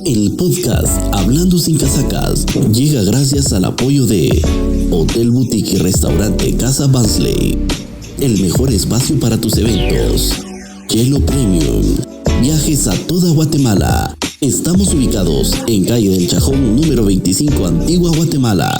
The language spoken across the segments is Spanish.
El podcast Hablando sin Casacas llega gracias al apoyo de Hotel Boutique y Restaurante Casa Bansley, el mejor espacio para tus eventos. Hielo Premium, viajes a toda Guatemala. Estamos ubicados en calle del Chajón número 25, Antigua Guatemala.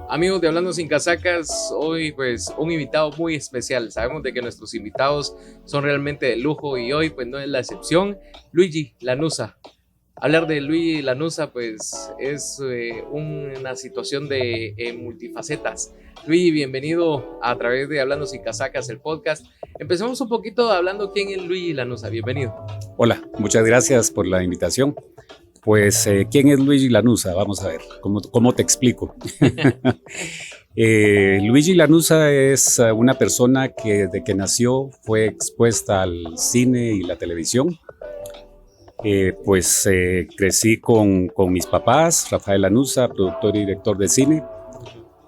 Amigos de Hablando Sin Casacas, hoy pues un invitado muy especial. Sabemos de que nuestros invitados son realmente de lujo y hoy pues no es la excepción. Luigi Lanuza. Hablar de Luigi Lanuza pues es una situación de multifacetas. Luigi, bienvenido a través de Hablando Sin Casacas, el podcast. Empecemos un poquito hablando quién es Luigi Lanuza. Bienvenido. Hola, muchas gracias por la invitación. Pues, ¿quién es Luigi Lanuza? Vamos a ver, ¿cómo te explico? Luigi Lanuza es una persona que desde que nació fue expuesta al cine y la televisión. Crecí con mis papás, Rafael Lanuza, productor y director de cine.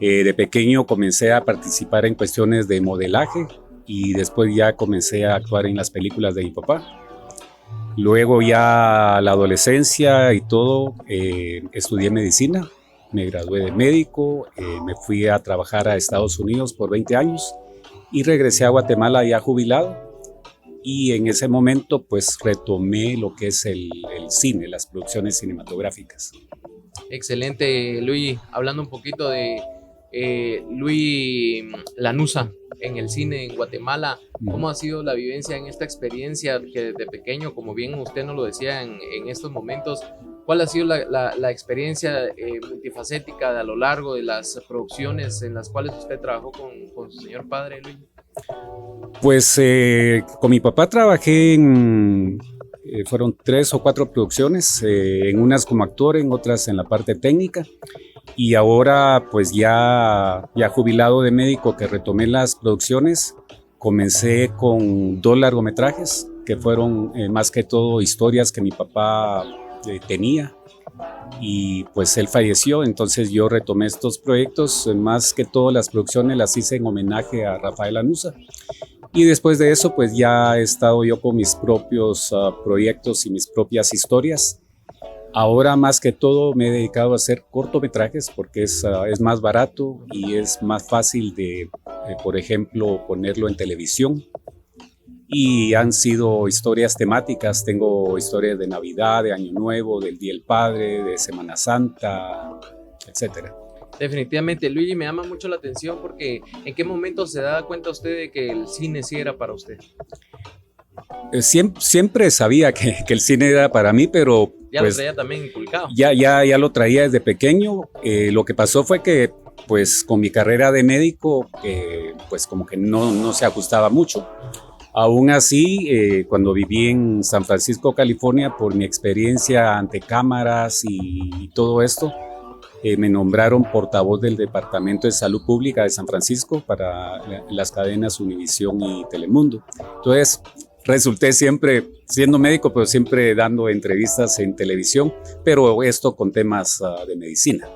De pequeño comencé a participar en cuestiones de modelaje y después ya comencé a actuar en las películas de mi papá. Luego ya la adolescencia y todo, estudié medicina, me gradué de médico, me fui a trabajar a Estados Unidos por 20 años y regresé a Guatemala ya jubilado y en ese momento pues retomé lo que es el cine, las producciones cinematográficas. Excelente, Luigi. Hablando un poquito de Luigi Lanuza en el cine en Guatemala, ¿cómo ha sido la vivencia en esta experiencia que desde pequeño, como bien usted nos lo decía en estos momentos, cuál ha sido la experiencia multifacética a lo largo de las producciones en las cuales usted trabajó con su señor padre, Luis? Pues con mi papá trabajé fueron 3 o 4 producciones, en unas como actor, en otras en la parte técnica. Y ahora, pues ya jubilado de médico, que retomé las producciones, comencé con 2 largometrajes, que fueron más que todo historias que mi papá tenía. Y pues él falleció, entonces yo retomé estos proyectos, más que todo las producciones las hice en homenaje a Rafael Lanuza. Y después de eso, pues ya he estado yo con mis propios proyectos y mis propias historias. Ahora más que todo me he dedicado a hacer cortometrajes porque es más barato y es más fácil de, por ejemplo, ponerlo en televisión. Y han sido historias temáticas, tengo historias de Navidad, de Año Nuevo, del Día del Padre, de Semana Santa, etcétera. Definitivamente, Luigi, me llama mucho la atención porque ¿en qué momento se da cuenta usted de que el cine sí era para usted? Siempre sabía que el cine era para mí, pero ya pues, lo traía también inculcado. Ya lo traía desde pequeño. Lo que pasó fue que pues con mi carrera de médico pues como que no se ajustaba mucho. Aún así, cuando viví en San Francisco, California, por mi experiencia ante cámaras y todo esto, me nombraron portavoz del Departamento de Salud Pública de San Francisco para las cadenas Univisión y Telemundo. Entonces, resulté siempre siendo médico, pero siempre dando entrevistas en televisión, pero esto con temas de medicina.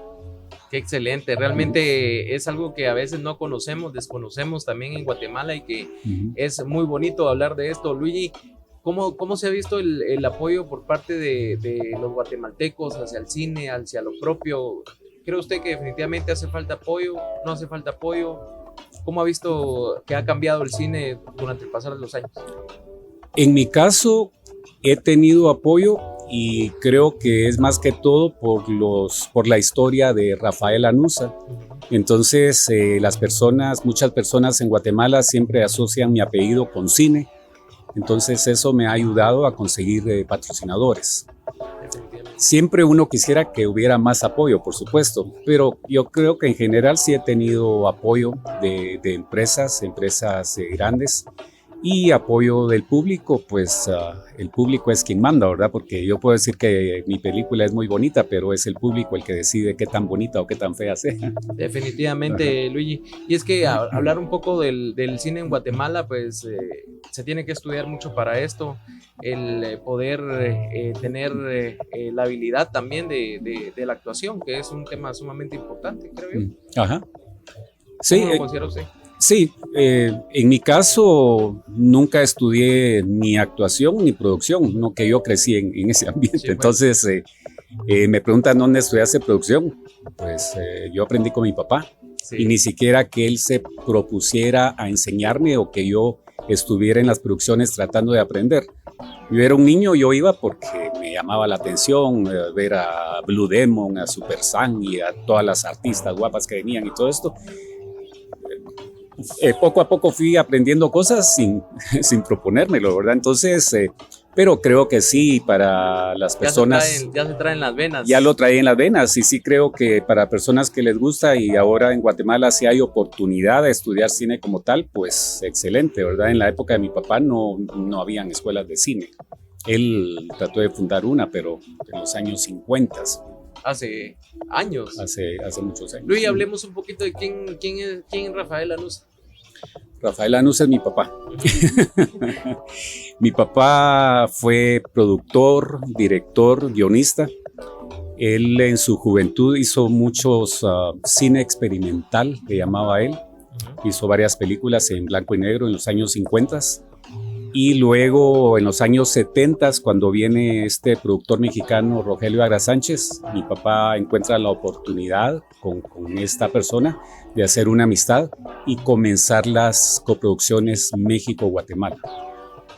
Qué excelente, realmente es algo que a veces no conocemos, desconocemos también en Guatemala y que es muy bonito hablar de esto. Luigi, ¿cómo se ha visto el apoyo por parte de los guatemaltecos hacia el cine, hacia lo propio? ¿Cree usted que definitivamente hace falta apoyo? ¿No hace falta apoyo? ¿Cómo ha visto que ha cambiado el cine durante el pasar de los años? En mi caso, he tenido apoyo y creo que es más que todo por la historia de Rafael Lanuza. Entonces, muchas personas en Guatemala siempre asocian mi apellido con cine. Entonces, eso me ha ayudado a conseguir patrocinadores. Siempre uno quisiera que hubiera más apoyo, por supuesto, pero yo creo que en general sí he tenido apoyo de empresas grandes. Y apoyo del público, pues el público es quien manda, ¿verdad? Porque yo puedo decir que mi película es muy bonita, pero es el público el que decide qué tan bonita o qué tan fea sea. Definitivamente, ajá, Luigi. Y es que hablar un poco del cine en Guatemala, pues se tiene que estudiar mucho para esto, el poder tener la habilidad también de la actuación, que es un tema sumamente importante, creo yo. Ajá. Sí. ¿Cómo lo considera usted? Sí, en mi caso nunca estudié ni actuación ni producción, no que yo crecí en ese ambiente. Sí, entonces me preguntan dónde estudiaste producción. Pues yo aprendí con mi papá, sí, y ni siquiera que él se propusiera a enseñarme o que yo estuviera en las producciones tratando de aprender. Yo era un niño, yo iba porque me llamaba la atención ver a Blue Demon, a Super Sam y a todas las artistas guapas que venían y todo esto. Poco a poco fui aprendiendo cosas sin proponérmelo, ¿verdad? Entonces, pero creo que sí, para las personas... Ya se traen las venas. Ya lo traí en las venas y sí creo que para personas que les gusta y ahora en Guatemala sí hay oportunidad de estudiar cine como tal, pues excelente, ¿verdad? En la época de mi papá no habían escuelas de cine. Él trató de fundar una, pero en los años 50. Hace años. Hace muchos años. Luis, hablemos un poquito de quién es Rafael Lanuza. Rafael Lanuza es mi papá. Mi papá fue productor, director, guionista. Él en su juventud hizo muchos cine experimental, que llamaba él. Hizo varias películas en blanco y negro en los años 50. Y luego en los años 70, cuando viene este productor mexicano Rogelio Agra Sánchez, mi papá encuentra la oportunidad con esta persona de hacer una amistad y comenzar las coproducciones México-Guatemala.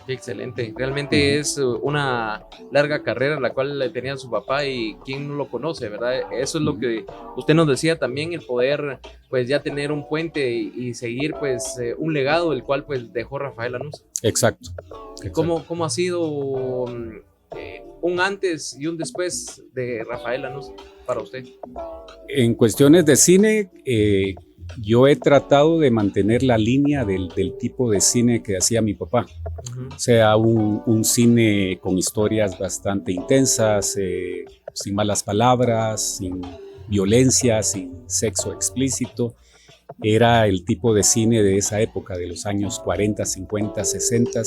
Excelente, realmente es una larga carrera la cual tenía su papá y quién no lo conoce, ¿verdad? Eso es lo que usted nos decía también, el poder pues ya tener un puente y seguir pues un legado el cual pues dejó Rafael Lanuza. Exacto. ¿Cómo ha sido un antes y un después de Rafael Lanuza para usted? En cuestiones de cine, yo he tratado de mantener la línea del tipo de cine que hacía mi papá. O sea, un cine con historias bastante intensas, sin malas palabras, sin violencia, sin sexo explícito. Era el tipo de cine de esa época, de los años 40, 50, 60.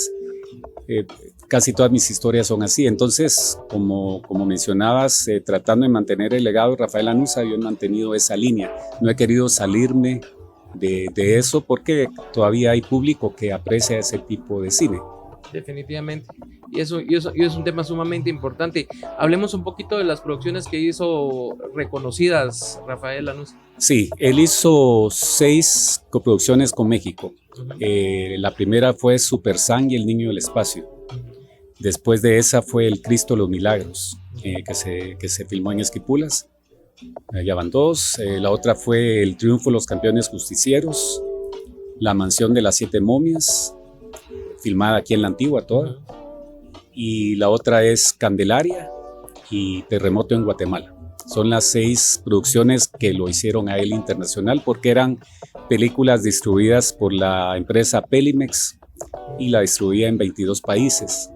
Casi todas mis historias son así. Entonces, como mencionabas, tratando de mantener el legado de Rafael Lanuza, yo he mantenido esa línea. No he querido salirme de eso porque todavía hay público que aprecia ese tipo de cine. Definitivamente. Y eso es un tema sumamente importante. Hablemos un poquito de las producciones que hizo reconocidas Rafael Lanuza. Sí, él hizo 6 coproducciones con México. La primera fue Super Sam y El Niño del Espacio. Después de esa fue El Cristo de los Milagros, que se filmó en Esquipulas. Ya van 2. La otra fue El Triunfo de los Campeones Justicieros, La Mansión de las 7 Momias, filmada aquí en la Antigua toda. Y la otra es Candelaria y Terremoto en Guatemala. Son las 6 producciones que lo hicieron a él internacional porque eran películas distribuidas por la empresa Pelimex y la distribuía en 22 países.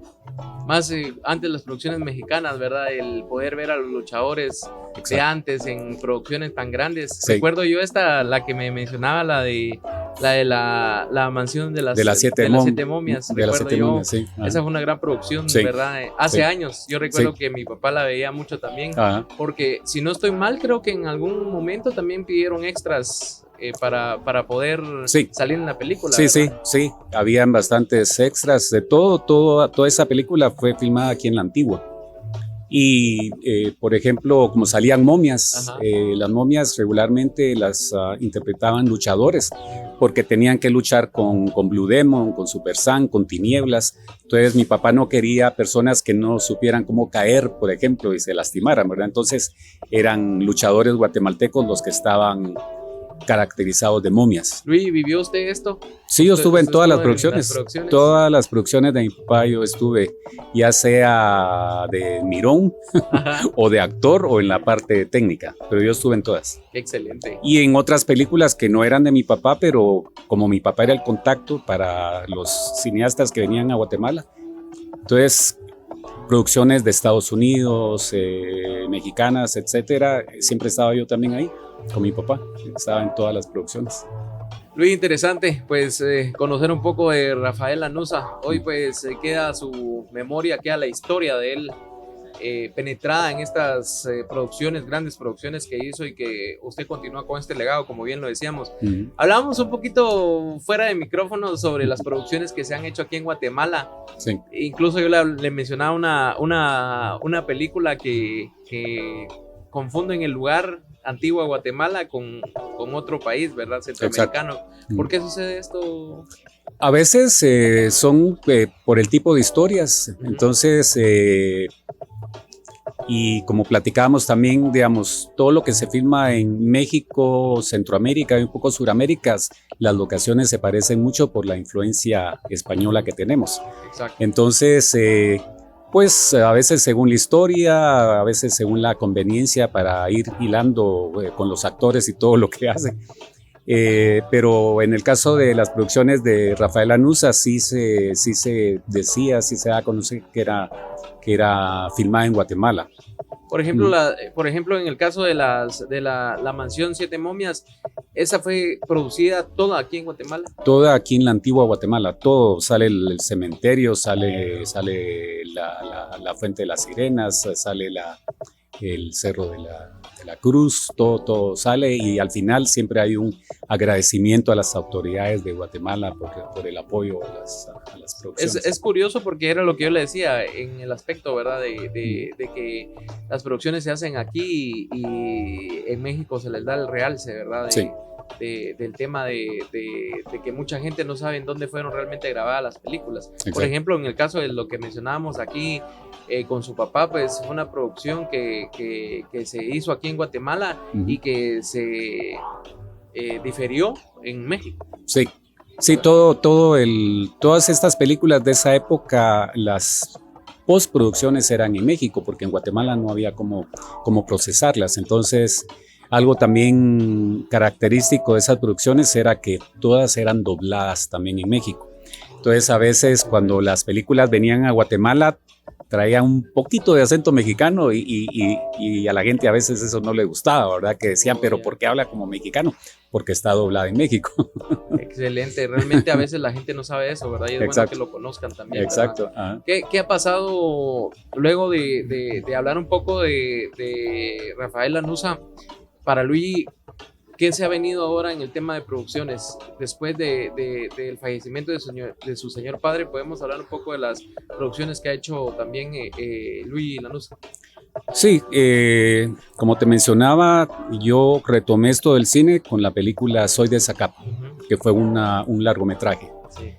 Más antes las producciones mexicanas, ¿verdad? El poder ver a los luchadores Exacto. de antes en producciones tan grandes. Sí. Recuerdo yo la que me mencionaba, la de la mansión de las 7 momias. De las 7 momias, sí. Esa fue una gran producción, sí. ¿verdad? Hace años. Yo recuerdo que mi papá la veía mucho también. Porque si no estoy mal, creo que en algún momento también pidieron extras para poder salir en la película. Sí, ¿verdad? Sí. Habían bastantes extras de toda esa película fue filmada aquí en la Antigua. Y, por ejemplo, como salían momias, las momias regularmente las interpretaban luchadores, porque tenían que luchar con Blue Demon, con Super Sam, con Tinieblas. Entonces mi papá no quería personas que no supieran cómo caer, por ejemplo, y se lastimaran, ¿verdad? Entonces eran luchadores guatemaltecos los que estaban caracterizados de momias. Luis, ¿vivió usted esto? Sí, yo estuve en ¿Usted todas las estuvo en producciones. Todas las producciones de mi papá yo estuve, ya sea de mirón Ajá. o de actor o en la parte técnica, pero yo estuve en todas. Qué excelente. Y en otras películas que no eran de mi papá, pero como mi papá era el contacto para los cineastas que venían a Guatemala, entonces producciones de Estados Unidos, mexicanas, etcétera, siempre estaba yo también ahí con mi papá, estaba en todas las producciones. Luis, interesante, pues conocer un poco de Rafael Lanuza. Hoy pues queda su memoria, queda la historia de él penetrada en estas producciones, grandes producciones que hizo y que usted continúa con este legado, como bien lo decíamos. Hablábamos un poquito fuera de micrófono sobre las producciones que se han hecho aquí en Guatemala. Sí. Incluso yo le mencionaba una película que confunden el lugar Antigua Guatemala con otro país, ¿verdad? Centroamericano. Exacto. ¿Por qué sucede esto? A veces son por el tipo de historias. Entonces, y como platicábamos también, digamos, todo lo que se filma en México, Centroamérica y un poco Suramérica, las locaciones se parecen mucho por la influencia española que tenemos. Exacto. Entonces, pues a veces según la historia, a veces según la conveniencia para ir hilando con los actores y todo lo que hacen. Pero en el caso de las producciones de Rafael Lanuza sí se decía, sí se da a conocer que era filmada en Guatemala. Por ejemplo, en el caso de la mansión Siete Momias, ¿esa fue producida toda aquí en Guatemala? Toda aquí en la antigua Guatemala, todo, sale el cementerio, sale la Fuente de las Sirenas, sale el Cerro de la Cruz, todo sale, y al final siempre hay un agradecimiento a las autoridades de Guatemala por el apoyo a las producciones. Es curioso porque era lo que yo le decía en el aspecto, ¿verdad? De que las producciones se hacen aquí y en México se les da el realce, ¿verdad? Sí. Del tema de que mucha gente no sabe en dónde fueron realmente grabadas las películas. Exacto. Por ejemplo, en el caso de lo que mencionábamos aquí con su papá, pues fue una producción que se hizo aquí en Guatemala y que se diferió en México. Sí, todas estas películas de esa época, las postproducciones eran en México, porque en Guatemala no había cómo procesarlas. Entonces, algo también característico de esas producciones era que todas eran dobladas también en México. Entonces, a veces cuando las películas venían a Guatemala, traía un poquito de acento mexicano y a la gente a veces eso no le gustaba, ¿verdad? Que decían, pero ¿por qué habla como mexicano? Porque está doblada en México. Excelente, realmente a veces la gente no sabe eso, ¿verdad? Y es bueno que lo conozcan también. Exacto. ¿Qué ha pasado luego de hablar un poco de Rafael Lanuza? Para Luis, ¿qué se ha venido ahora en el tema de producciones? Después del fallecimiento de su señor padre, podemos hablar un poco de las producciones que ha hecho también Luis Lanuza. Sí, como te mencionaba, yo retomé esto del cine con la película Soy de Zacapa, que fue un largometraje. Sí.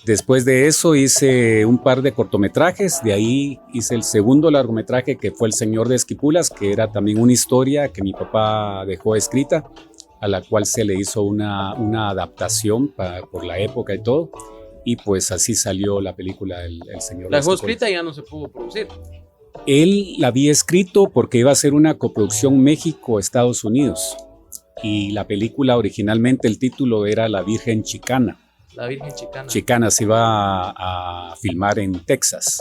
Después de eso hice un par de cortometrajes, de ahí hice el segundo largometraje que fue El Señor de Esquipulas, que era también una historia que mi papá dejó escrita, a la cual se le hizo una adaptación por la época y todo, y pues así salió la película El Señor de Esquipulas. La dejó escrita y ya no se pudo producir. Él la había escrito porque iba a ser una coproducción México-Estados Unidos, y la película originalmente el título era La Virgen Chicana. La Virgen Chicana. Chicana se iba a filmar en Texas.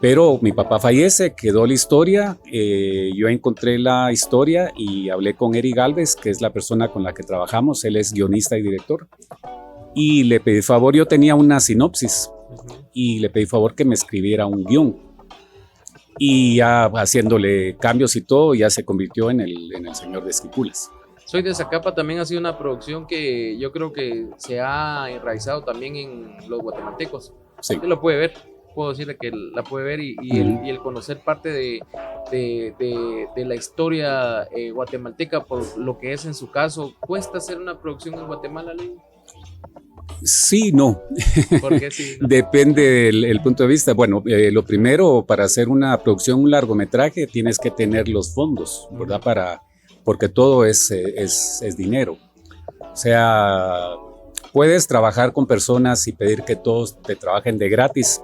Pero mi papá fallece, quedó la historia, yo encontré la historia y hablé con Eric Galvez, que es la persona con la que trabajamos, él es guionista y director. Y le pedí favor, yo tenía una sinopsis, y le pedí favor que me escribiera un guión. Y ya haciéndole cambios y todo, ya se convirtió en el Señor de Esquipulas. Soy de Zacapa también ha sido una producción que yo creo que se ha enraizado también en los guatemaltecos. Sí. Usted lo puede ver, puedo decirle que la puede ver y el conocer parte de la historia guatemalteca por lo que es en su caso. ¿Cuesta hacer una producción en Guatemala, Leo? Sí, no. ¿Por qué sí? No? Depende del punto de vista. Bueno, lo primero, para hacer una producción, un largometraje, tienes que tener los fondos, ¿verdad? Porque todo es dinero. O sea, puedes trabajar con personas y pedir que todos te trabajen de gratis.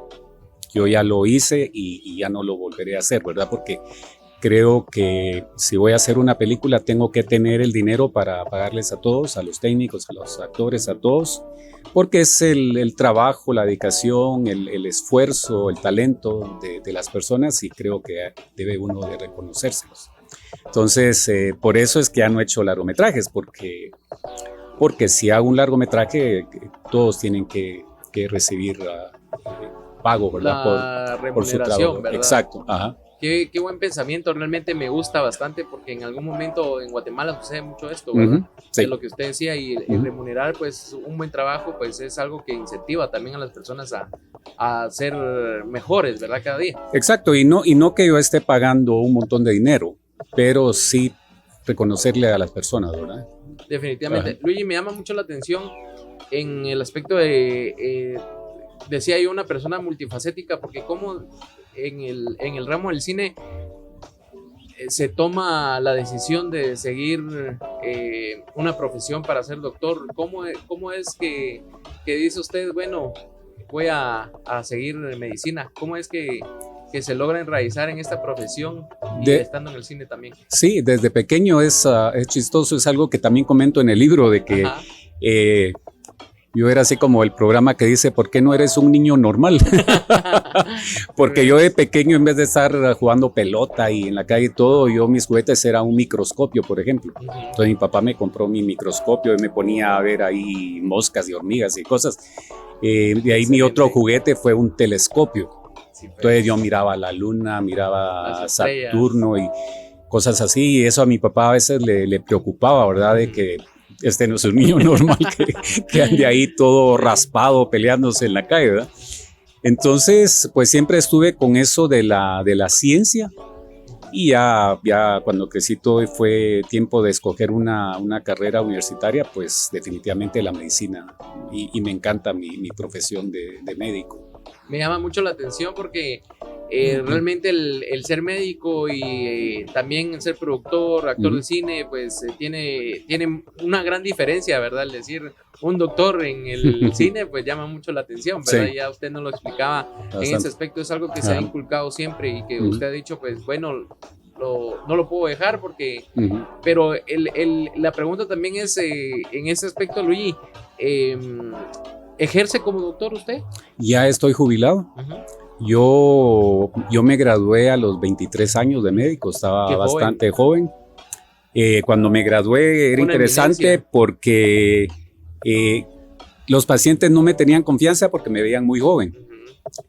Yo ya lo hice y ya no lo volveré a hacer, ¿verdad? Porque creo que si voy a hacer una película tengo que tener el dinero para pagarles a todos, a los técnicos, a los actores, a todos, porque es el trabajo, la dedicación, el esfuerzo, el talento de las personas y creo que debe uno de reconocérselos. Entonces, por eso es que ya no he hecho largometrajes, porque si hago un largometraje, todos tienen que recibir pago, ¿verdad? Por su trabajo. ¿Verdad? Exacto, ajá. Qué buen pensamiento, realmente me gusta bastante porque en algún momento en Guatemala sucede mucho esto, ¿verdad? Sí. De lo que usted decía y el remunerar pues un buen trabajo pues es algo que incentiva también a las personas a ser mejores, ¿verdad? Cada día. Exacto, y no que yo esté pagando un montón de dinero, pero sí reconocerle a las personas, ¿verdad? Definitivamente. Luigi, me llama mucho la atención en el aspecto de, decía yo, una persona multifacética, porque como en el ramo del cine se toma la decisión de seguir una profesión para ser doctor. ¿Cómo es que dice usted, bueno, voy a seguir medicina? ¿Cómo es que se logra enraizar en esta profesión y estando en el cine también? Sí, desde pequeño es chistoso, es algo que también comento en el libro, de que yo era así como el programa que dice, ¿por qué no eres un niño normal? Porque yo de pequeño, en vez de estar jugando pelota y en la calle y todo, mis juguetes era un microscopio, por ejemplo. Entonces mi papá me compró mi microscopio y me ponía a ver ahí moscas y hormigas y cosas. De ahí mi otro juguete fue un telescopio. Entonces yo miraba la luna, miraba a Saturno y cosas así. Y eso a mi papá a veces le preocupaba, ¿verdad? De que este no es un niño normal que ande ahí todo raspado peleándose en la calle, ¿verdad? Entonces, pues siempre estuve con eso de la ciencia y ya cuando crecí todo y fue tiempo de escoger una carrera universitaria, pues definitivamente la medicina y me encanta mi profesión de médico. Me llama mucho la atención porque realmente el ser médico y también el ser productor, actor de cine, pues tiene una gran diferencia, ¿verdad? Es decir, un doctor en el cine, pues llama mucho la atención, ¿verdad? Sí. Ya usted nos lo explicaba. Bastante. En ese aspecto es algo que se ha inculcado siempre y que usted ha dicho, pues bueno, no lo puedo dejar porque... Pero la pregunta también es, en ese aspecto, Luigi, ¿ejerce como doctor usted? Ya estoy jubilado. Yo me gradué a los 23 años de médico, estaba bastante joven. Cuando me gradué era interesante porque los pacientes no me tenían confianza porque me veían muy joven.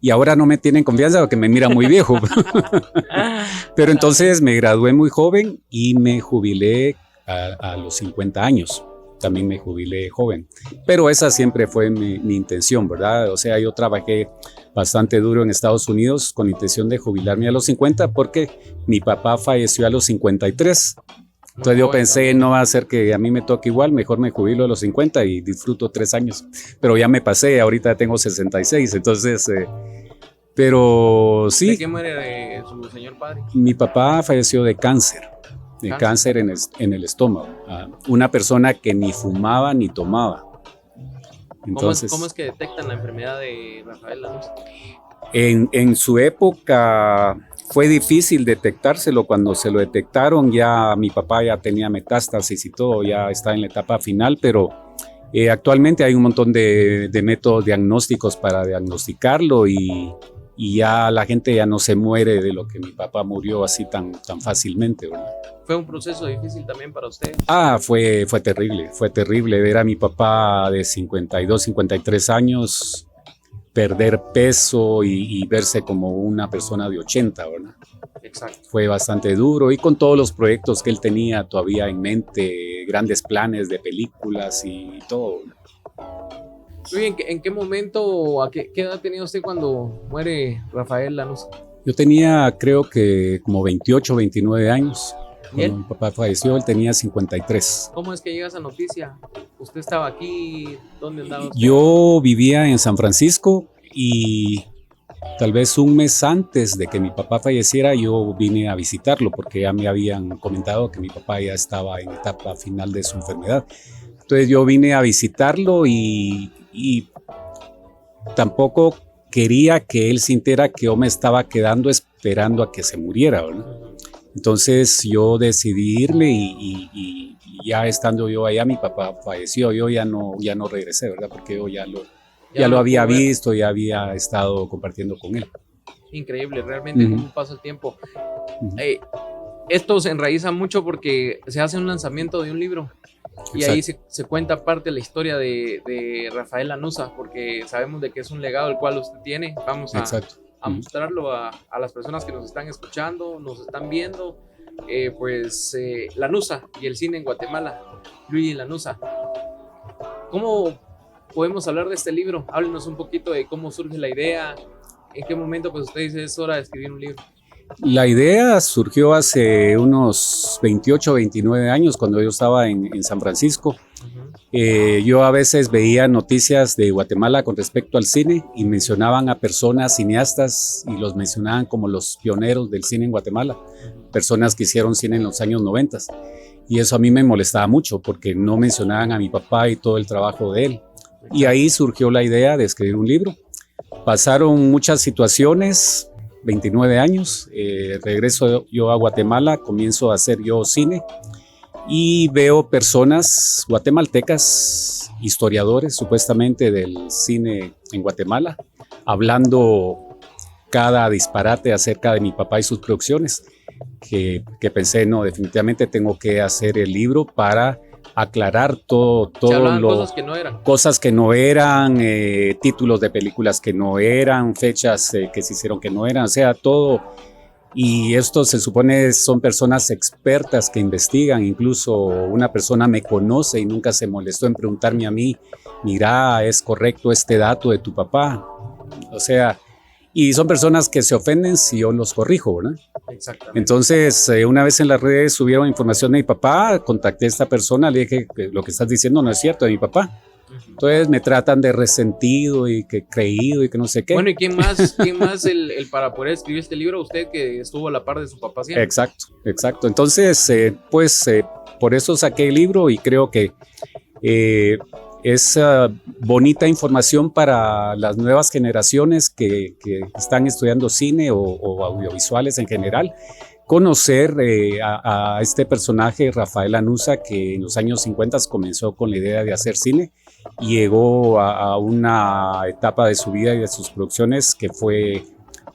Y ahora no me tienen confianza porque me miran muy viejo. Pero entonces me gradué muy joven y me jubilé a los 50 años. También me jubilé joven, pero esa siempre fue mi intención, ¿verdad? O sea, yo trabajé bastante duro en Estados Unidos con intención de jubilarme a los 50 porque mi papá falleció a los 53. Entonces yo pensé, no va a ser que a mí me toque igual, mejor me jubilo a los 50 y disfruto 3 años. Pero ya me pasé, ahorita tengo 66, entonces... pero sí. ¿De qué muere su señor padre? Mi papá falleció de cáncer. De cáncer en el estómago. Una persona que ni fumaba ni tomaba. Entonces, ¿Cómo es que detectan la enfermedad de Rafael Lanús? En su época fue difícil detectárselo. Cuando se lo detectaron, ya mi papá ya tenía metástasis y todo, ya está en la etapa final, pero actualmente hay un montón de métodos diagnósticos para diagnosticarlo y ya la gente ya no se muere de lo que mi papá murió así tan fácilmente, ¿verdad? ¿Fue un proceso difícil también para usted? Fue terrible ver a mi papá de 52, 53 años perder peso y verse como una persona de 80, ¿verdad? Exacto. Fue bastante duro y con todos los proyectos que él tenía todavía en mente, grandes planes de películas y todo. ¿En qué momento, a qué edad tenía usted cuando muere Rafael Lanús? Yo tenía, creo que como 28, 29 años. Cuando mi papá falleció, él tenía 53. ¿Cómo es que llega esa noticia? ¿Usted estaba aquí? ¿Dónde andaba usted? Yo vivía en San Francisco y tal vez un mes antes de que mi papá falleciera, yo vine a visitarlo porque ya me habían comentado que mi papá ya estaba en etapa final de su enfermedad. Entonces yo vine a visitarlo y tampoco quería que él sintiera que yo me estaba quedando esperando a que se muriera, ¿verdad? Entonces yo decidí irme y ya estando yo allá, mi papá falleció. Yo ya no regresé, ¿verdad? Porque yo ya lo había visto, ya había estado compartiendo con él. Increíble, realmente cómo pasa el tiempo. Esto se enraiza mucho porque se hace un lanzamiento de un libro. Y ahí se cuenta parte de la historia de Rafael Lanuza, porque sabemos de que es un legado el cual usted tiene. Vamos a mostrarlo a las personas que nos están escuchando, nos están viendo. Lanuza y el cine en Guatemala, Luigi Lanuza. ¿Cómo podemos hablar de este libro? Háblenos un poquito de cómo surge la idea, en qué momento pues usted dice es hora de escribir un libro. La idea surgió hace unos 28, 29 años cuando yo estaba en San Francisco. Yo a veces veía noticias de Guatemala con respecto al cine y mencionaban a personas cineastas y los mencionaban como los pioneros del cine en Guatemala, personas que hicieron cine en los años 90. Y eso a mí me molestaba mucho porque no mencionaban a mi papá y todo el trabajo de él. Y ahí surgió la idea de escribir un libro. Pasaron muchas situaciones, 29 años, regreso yo a Guatemala, comienzo a hacer yo cine y veo personas guatemaltecas, historiadores supuestamente del cine en Guatemala, hablando cada disparate acerca de mi papá y sus producciones, que pensé, no, definitivamente tengo que hacer el libro para aclarar todo cosas que no eran, títulos de películas que no eran, fechas que se hicieron que no eran, o sea, todo. Y esto se supone son personas expertas que investigan, incluso una persona me conoce y nunca se molestó en preguntarme a mí, mira, ¿es correcto este dato de tu papá? O sea, y son personas que se ofenden si yo los corrijo, ¿verdad? Exactamente. Entonces, una vez en las redes subieron información de mi papá, contacté a esta persona, le dije que lo que estás diciendo no es cierto de mi papá. Entonces me tratan de resentido y que creído y que no sé qué. Bueno, ¿y quién más el para poder escribir este libro? Usted que estuvo a la par de su papá siempre. Exacto. Entonces, por eso saqué el libro y creo que es bonita información para las nuevas generaciones que están estudiando cine o audiovisuales en general. Conocer a este personaje, Rafael Lanuza, que en los años 50 comenzó con la idea de hacer cine y llegó a una etapa de su vida y de sus producciones que fue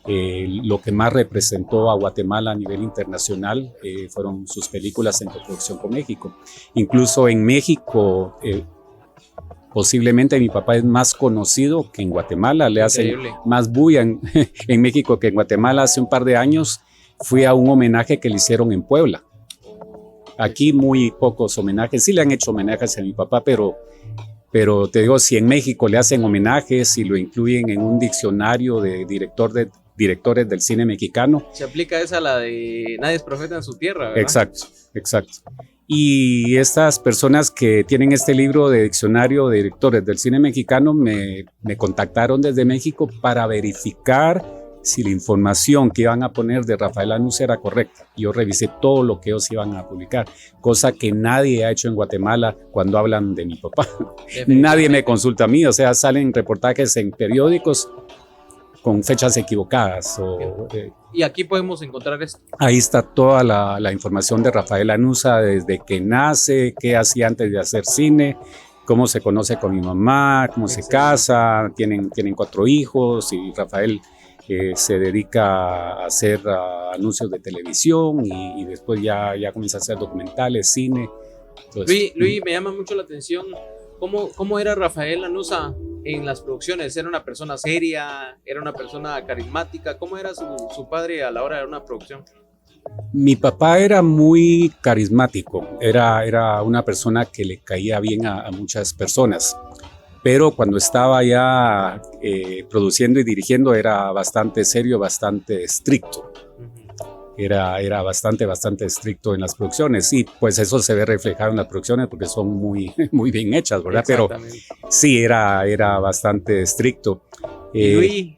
lo que más representó a Guatemala a nivel internacional, fueron sus películas en coproducción con México. Incluso en México, posiblemente mi papá es más conocido que en Guatemala, le hacen más bulla en México que en Guatemala. Hace un par de años fui a un homenaje que le hicieron en Puebla. Aquí muy pocos homenajes, sí le han hecho homenajes a mi papá, pero te digo, si en México le hacen homenajes y lo incluyen en un diccionario de directores del cine mexicano. Se aplica esa la de nadie es profeta en su tierra, ¿verdad? Exacto. Y estas personas que tienen este libro de diccionario de directores del cine mexicano me contactaron desde México para verificar si la información que iban a poner de Rafael Lanuza era correcta. Yo revisé todo lo que ellos iban a publicar, cosa que nadie ha hecho en Guatemala cuando hablan de mi papá. Nadie me consulta a mí, o sea, salen reportajes en periódicos con fechas equivocadas. Y aquí podemos encontrar esto. Ahí está toda la información de Rafael Lanuza, desde que nace, qué hacía antes de hacer cine, cómo se conoce con mi mamá, cómo se casa, tienen 4 hijos y Rafael se dedica a hacer anuncios de televisión y después ya comienza a hacer documentales, cine. Entonces, Luis, me llama mucho la atención cómo era Rafael Lanuza en las producciones. ¿Era una persona seria? ¿Era una persona carismática? ¿Cómo era su padre a la hora de una producción? Mi papá era muy carismático, era una persona que le caía bien a muchas personas. Pero cuando estaba ya produciendo y dirigiendo era bastante serio, bastante estricto. Era bastante estricto en las producciones. Y pues eso se ve reflejado en las producciones porque son muy bien hechas, ¿verdad? Pero sí, era bastante estricto. Luis,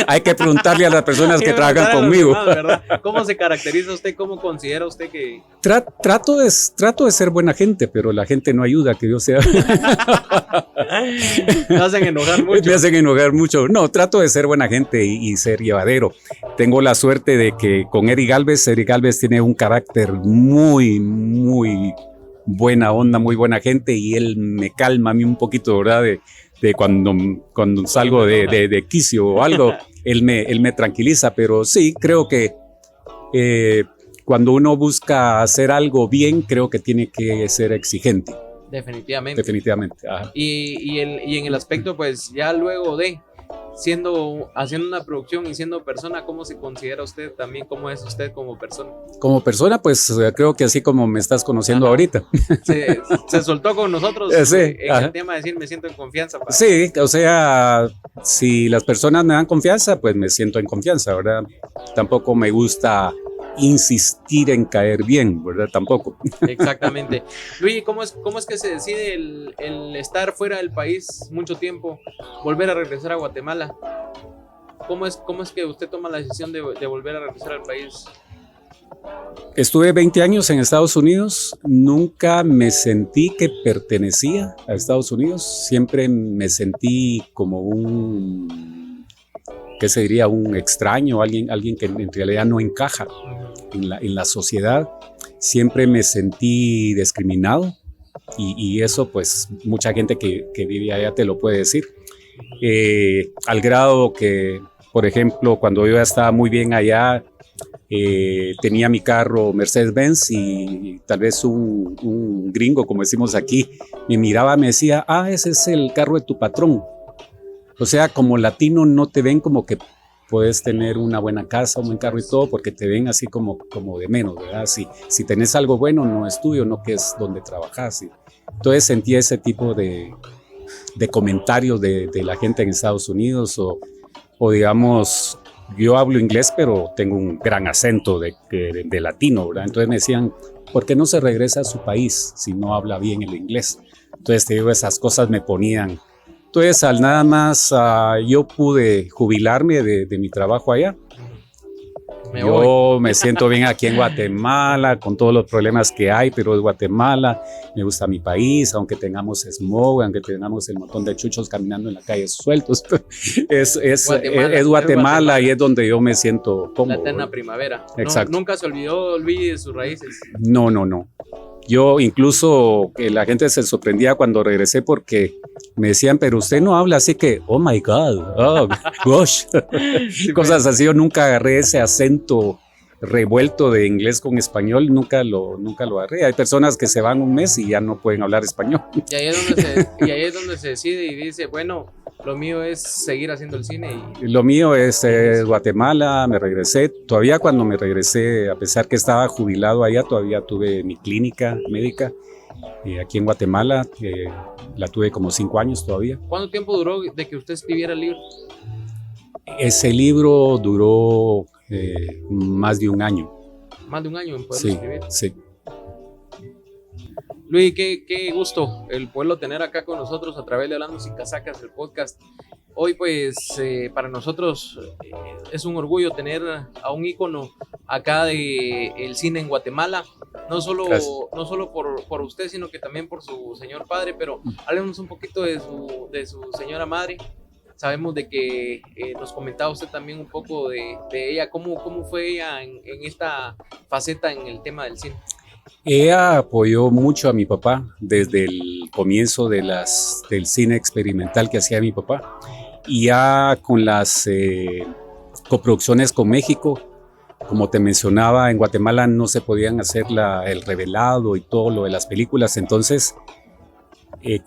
Hay que preguntarle a las personas que trabajan conmigo. Demás, ¿cómo se caracteriza usted? ¿Cómo considera usted que...? Trato de ser buena gente, pero la gente no ayuda a que yo sea. Me hacen enojar mucho. Me hacen enojar mucho. No, trato de ser buena gente y ser llevadero. Tengo la suerte de que con Eric Galvez tiene un carácter muy, muy buena onda, muy buena gente, y él me calma a mí un poquito, ¿verdad? De cuando salgo de quicio o algo, él me tranquiliza, pero sí, creo que cuando uno busca hacer algo bien, creo que tiene que ser exigente. Definitivamente. Ajá. Y en el aspecto, pues ya luego de haciendo una producción y siendo persona, ¿cómo se considera usted también? ¿Cómo es usted como persona? Como persona, pues creo que así como me estás conociendo ahorita. Se soltó con nosotros sí, en el tema de decir me siento en confianza. Sí, o sea, si las personas me dan confianza, pues me siento en confianza, ¿verdad? Tampoco me gusta insistir en caer bien, ¿verdad? Tampoco. Exactamente. Luigi, ¿cómo es que se decide el estar fuera del país mucho tiempo, volver a regresar a Guatemala? ¿Cómo es que usted toma la decisión de volver a regresar al país? Estuve 20 años en Estados Unidos, nunca me sentí que pertenecía a Estados Unidos, siempre me sentí como ¿qué se diría? Un extraño, alguien que en realidad no encaja en la sociedad. Siempre me sentí discriminado y eso pues mucha gente que vive allá te lo puede decir. Al grado que, por ejemplo, cuando yo ya estaba muy bien allá, tenía mi carro Mercedes-Benz y tal vez un gringo, como decimos aquí, me miraba, me decía, ese es el carro de tu patrón. O sea, como latino no te ven como que puedes tener una buena casa, un buen carro y todo, porque te ven así como de menos, ¿verdad? Si tenés algo bueno, no es tuyo, no que es donde trabajas. ¿sí? Entonces sentí ese tipo de comentarios de la gente en Estados Unidos o digamos, yo hablo inglés, pero tengo un gran acento de latino, ¿verdad? Entonces me decían, ¿por qué no se regresa a su país si no habla bien el inglés? Entonces te digo, esas cosas me ponían. Entonces, al nada más yo pude jubilarme de mi trabajo allá. Yo me siento bien aquí en Guatemala, con todos los problemas que hay, pero es Guatemala, me gusta mi país, aunque tengamos smog, aunque tengamos el montón de chuchos caminando en la calle sueltos. Es Guatemala y es donde yo me siento cómodo. La eterna primavera. Exacto. ¿Nunca se olvidó, Luis, de sus raíces? No. Yo incluso, la gente se sorprendía cuando regresé porque me decían, pero usted no habla así que, oh my God, oh gosh. Sí, cosas así, yo nunca agarré ese acento revuelto de inglés con español, nunca lo agarré. Hay personas que se van un mes y ya no pueden hablar español. Y ahí es donde se decide y dice, bueno, lo mío es seguir haciendo el cine. Lo mío es Guatemala, me regresé. Todavía cuando me regresé, a pesar que estaba jubilado allá, todavía tuve mi clínica médica aquí en Guatemala. La tuve como 5 años todavía. ¿Cuánto tiempo duró de que usted escribiera el libro? Ese libro duró más de un año. ¿Más de un año en poderlo escribir? Sí. Luis, qué gusto el poderlo tener acá con nosotros a través de Hablando Sin Casacas, el podcast. Hoy pues para nosotros es un orgullo tener a un ícono acá del cine en Guatemala, no solo por usted, sino que también por su señor padre, pero háblenos un poquito de su señora madre. Sabemos de que nos comentaba usted también un poco de ella, cómo fue ella en esta faceta en el tema del cine. Ella apoyó mucho a mi papá desde el comienzo del cine experimental que hacía mi papá, y ya con las coproducciones con México, como te mencionaba, en Guatemala no se podían hacer el revelado y todo lo de las películas, entonces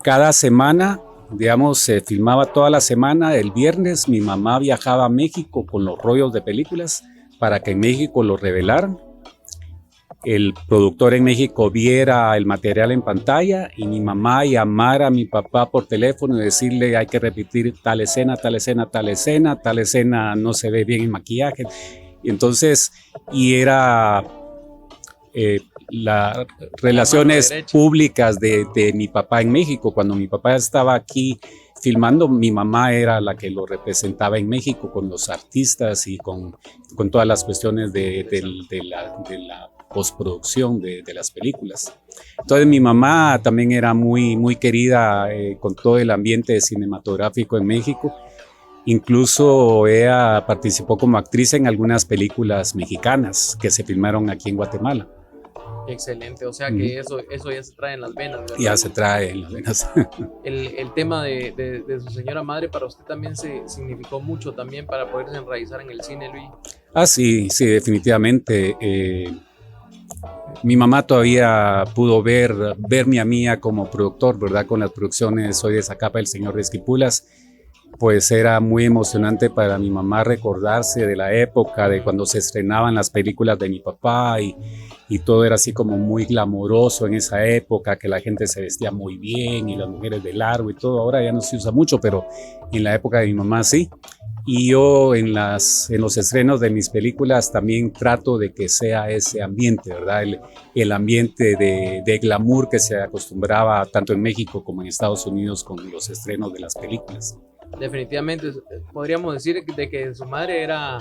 cada semana, digamos, se filmaba toda la semana. El viernes mi mamá viajaba a México con los rollos de películas para que en México los revelaran. El productor en México viera el material en pantalla y mi mamá llamara a mi papá por teléfono y decirle hay que repetir tal escena, tal escena, tal escena, tal escena no se ve bien en maquillaje. Y entonces, era las relaciones públicas de mi papá en México. Cuando mi papá estaba aquí filmando, mi mamá era la que lo representaba en México con los artistas y con todas las cuestiones de la postproducción de las películas. Entonces mi mamá también era muy querida con todo el ambiente cinematográfico en México. Incluso ella participó como actriz en algunas películas mexicanas que se filmaron aquí en Guatemala. Excelente, o sea que eso ya se trae en las venas, ¿verdad? Ya se trae en las venas. El tema de su señora madre para usted también se significó mucho también para poderse enraizar en el cine, Luis. Sí, definitivamente. Mi mamá todavía pudo verme a mí como productor, ¿verdad? Con las producciones Soy de Zacapa, El Señor de Esquipulas. Pues era muy emocionante para mi mamá recordarse de la época, de cuando se estrenaban las películas de mi papá y todo era así como muy glamoroso en esa época, que la gente se vestía muy bien y las mujeres de largo y todo. Ahora ya no se usa mucho, pero en la época de mi mamá sí. Y yo en los estrenos de mis películas también trato de que sea ese ambiente, ¿verdad? El ambiente de glamour que se acostumbraba tanto en México como en Estados Unidos con los estrenos de las películas. Definitivamente podríamos decir de que su madre era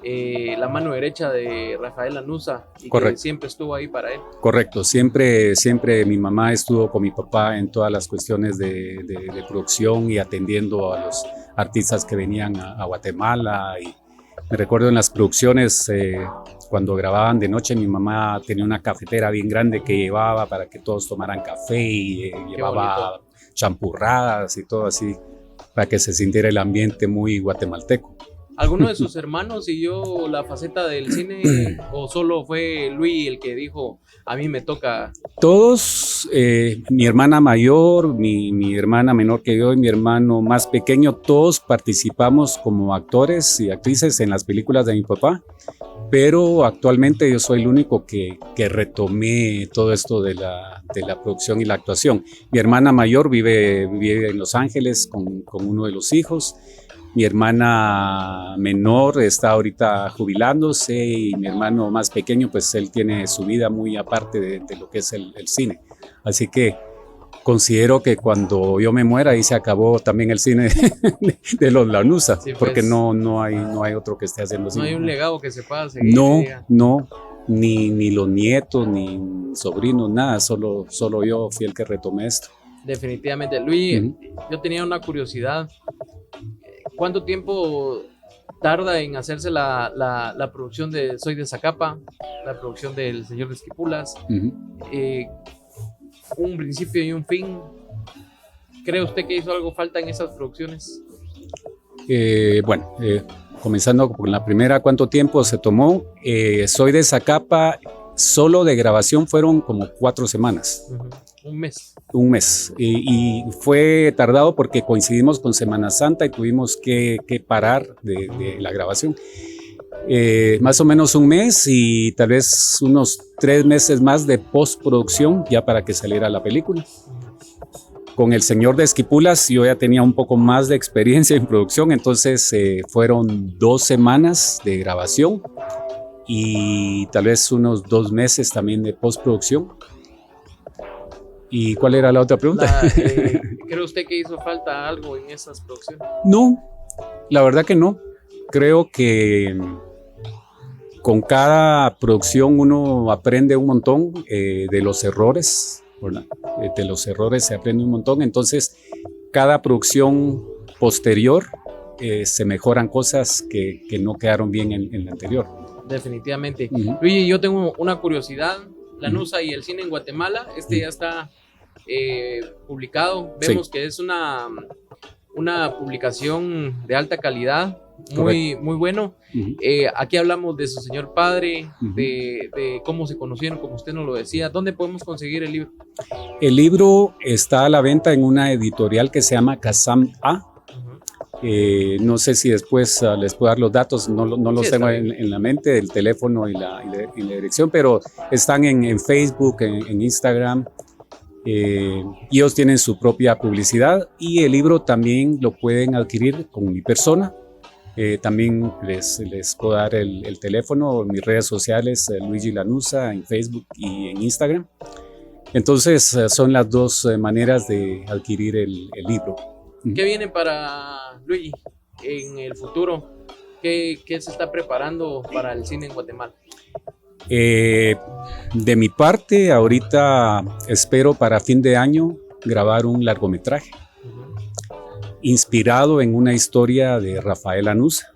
la mano derecha de Rafael Lanuza y Correcto. Que siempre estuvo ahí para él. Correcto, siempre mi mamá estuvo con mi papá en todas las cuestiones de producción y atendiendo a los artistas que venían a Guatemala. Y me recuerdo en las producciones cuando grababan de noche, mi mamá tenía una cafetera bien grande que llevaba para que todos tomaran café y llevaba champurradas y todo así, para que se sintiera el ambiente muy guatemalteco. ¿Alguno de sus hermanos siguió la faceta del cine o solo fue Luis el que dijo, a mí me toca? Todos, mi hermana mayor, mi hermana menor que yo y mi hermano más pequeño, todos participamos como actores y actrices en las películas de mi papá, pero actualmente yo soy el único que retomé todo esto de la producción y la actuación. Mi hermana mayor vive en Los Ángeles con uno de los hijos. Mi hermana menor está ahorita jubilándose y mi hermano más pequeño, pues él tiene su vida muy aparte de lo que es el cine. Así que considero que cuando yo me muera ahí se acabó también el cine de los Lanuza, sí, pues, porque no hay otro que esté haciendo cine. No hay un legado que se pueda seguir. No, ni los nietos, ni sobrinos, nada, solo yo fui el que retomé esto. Definitivamente. Luis, yo tenía una curiosidad. ¿Cuánto tiempo tarda en hacerse la producción de Soy de Zacapa, la producción del Señor de Esquipulas? Un principio y un fin. ¿Cree usted que hizo algo falta en esas producciones? Comenzando con la primera, ¿cuánto tiempo se tomó? Soy de Zacapa, solo de grabación fueron como 4 semanas. Un mes. Un mes. Y fue tardado porque coincidimos con Semana Santa y tuvimos que parar de la grabación. Más o menos un mes y tal vez unos 3 meses más de postproducción ya para que saliera la película. Con El Señor de Esquipulas yo ya tenía un poco más de experiencia en producción, entonces fueron 2 semanas de grabación y tal vez unos 2 meses también de postproducción. ¿Y cuál era la otra pregunta? ¿Cree usted que hizo falta algo en esas producciones? No, la verdad que no. Creo que con cada producción uno aprende un montón de los errores, ¿verdad? De los errores se aprende un montón. Entonces, cada producción posterior se mejoran cosas que no quedaron bien en la anterior. Definitivamente. Luis, yo tengo una curiosidad. Lanuza y el cine en Guatemala, ya está publicado. Vemos que es una publicación de alta calidad, muy bueno. Aquí hablamos de su señor padre, de cómo se conocieron, como usted nos lo decía. ¿Dónde podemos conseguir el libro? El libro está a la venta en una editorial que se llama Kazam A. No sé si después les puedo dar los datos, no los tengo en la mente, el teléfono y la dirección, pero están en Facebook, en Instagram. Ellos tienen su propia publicidad y el libro también lo pueden adquirir con mi persona. También les puedo dar el teléfono, mis redes sociales, Luigi Lanuza en Facebook y en Instagram. Entonces son las 2 maneras de adquirir el libro. ¿Qué viene para Luigi en el futuro? ¿Qué se está preparando para el cine en Guatemala? De mi parte, ahorita espero para fin de año grabar un largometraje inspirado en una historia de Rafael Lanuza.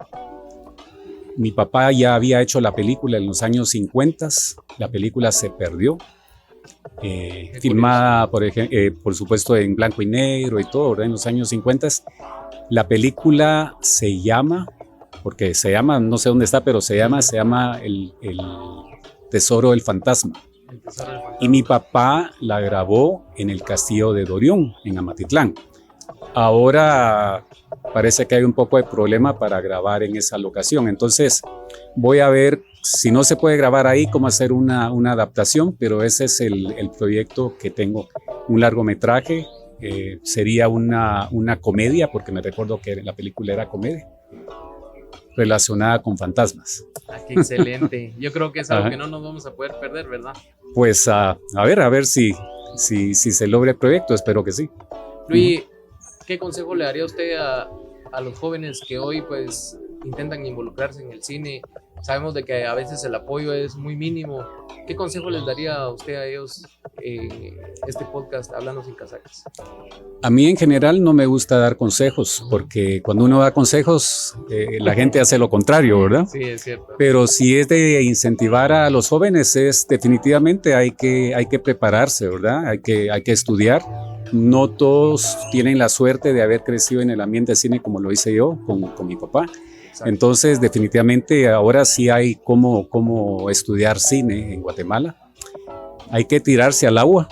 Mi papá ya había hecho la película en los años 50, la película se perdió, filmada por supuesto en blanco y negro y todo, ¿verdad? En los años 50. La película se llama, no sé dónde está, pero se llama el Tesoro del Fantasma. Y mi papá la grabó en el Castillo de Dorión, en Amatitlán. Ahora parece que hay un poco de problema para grabar en esa locación, entonces voy a ver si no se puede grabar ahí, cómo hacer una adaptación, pero ese es el proyecto que tengo, un largometraje, sería una comedia, porque me recuerdo que la película era comedia, relacionada con fantasmas. Qué excelente, yo creo que es algo que no nos vamos a poder perder, ¿verdad? Pues a ver si se logra el proyecto, espero que sí. Luis, ¿qué consejo le daría usted a los jóvenes que hoy pues intentan involucrarse en el cine? Sabemos de que a veces el apoyo es muy mínimo. ¿Qué consejo les daría a usted a ellos este podcast Hablando Sin Casacas? A mí en general no me gusta dar consejos, porque cuando uno da consejos la gente hace lo contrario, ¿verdad? Sí, es cierto. Pero si es de incentivar a los jóvenes, definitivamente hay que prepararse, ¿verdad? Hay que estudiar. No todos tienen la suerte de haber crecido en el ambiente de cine como lo hice yo con mi papá. Exacto. Entonces, definitivamente ahora sí hay cómo estudiar cine en Guatemala. Hay que tirarse al agua,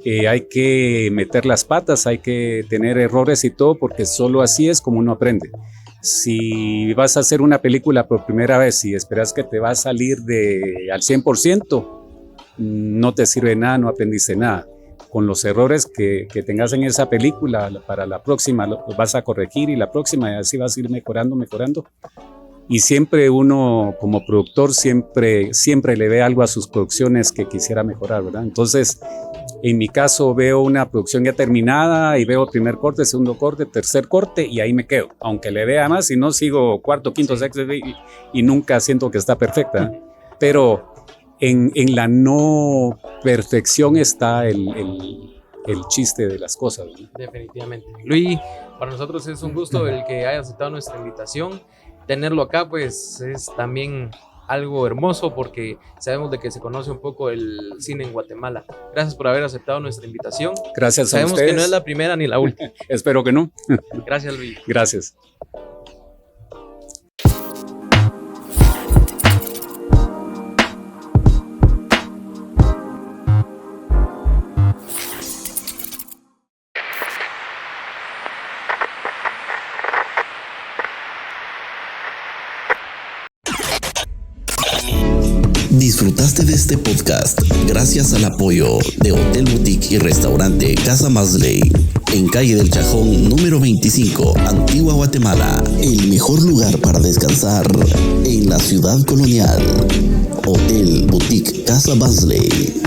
hay que meter las patas, hay que tener errores y todo, porque solo así es como uno aprende. Si vas a hacer una película por primera vez y esperas que te va a salir al 100%, no te sirve nada, no aprendiste nada. Con los errores que tengas en esa película, para la próxima los vas a corregir, y la próxima, y así vas a ir mejorando. Y siempre uno como productor siempre le ve algo a sus producciones que quisiera mejorar, ¿verdad? Entonces, en mi caso veo una producción ya terminada y veo primer corte, segundo corte, tercer corte, y ahí me quedo. Aunque le vea más y no sigo cuarto, quinto, sexto, y nunca siento que está perfecta. Pero en la no perfección está el chiste de las cosas, ¿no? Definitivamente. Luis, para nosotros es un gusto el que haya aceptado nuestra invitación. Tenerlo acá pues es también algo hermoso, porque sabemos de que se conoce un poco el cine en Guatemala. Gracias por haber aceptado nuestra invitación. Gracias a ustedes. Sabemos que no es la primera ni la última. Espero que no. Gracias, Luis. Gracias. Disfrutaste de este podcast gracias al apoyo de Hotel Boutique y Restaurante Casa Bansley, en calle del Chajón número 25, Antigua Guatemala, el mejor lugar para descansar en la ciudad colonial. Hotel Boutique Casa Bansley.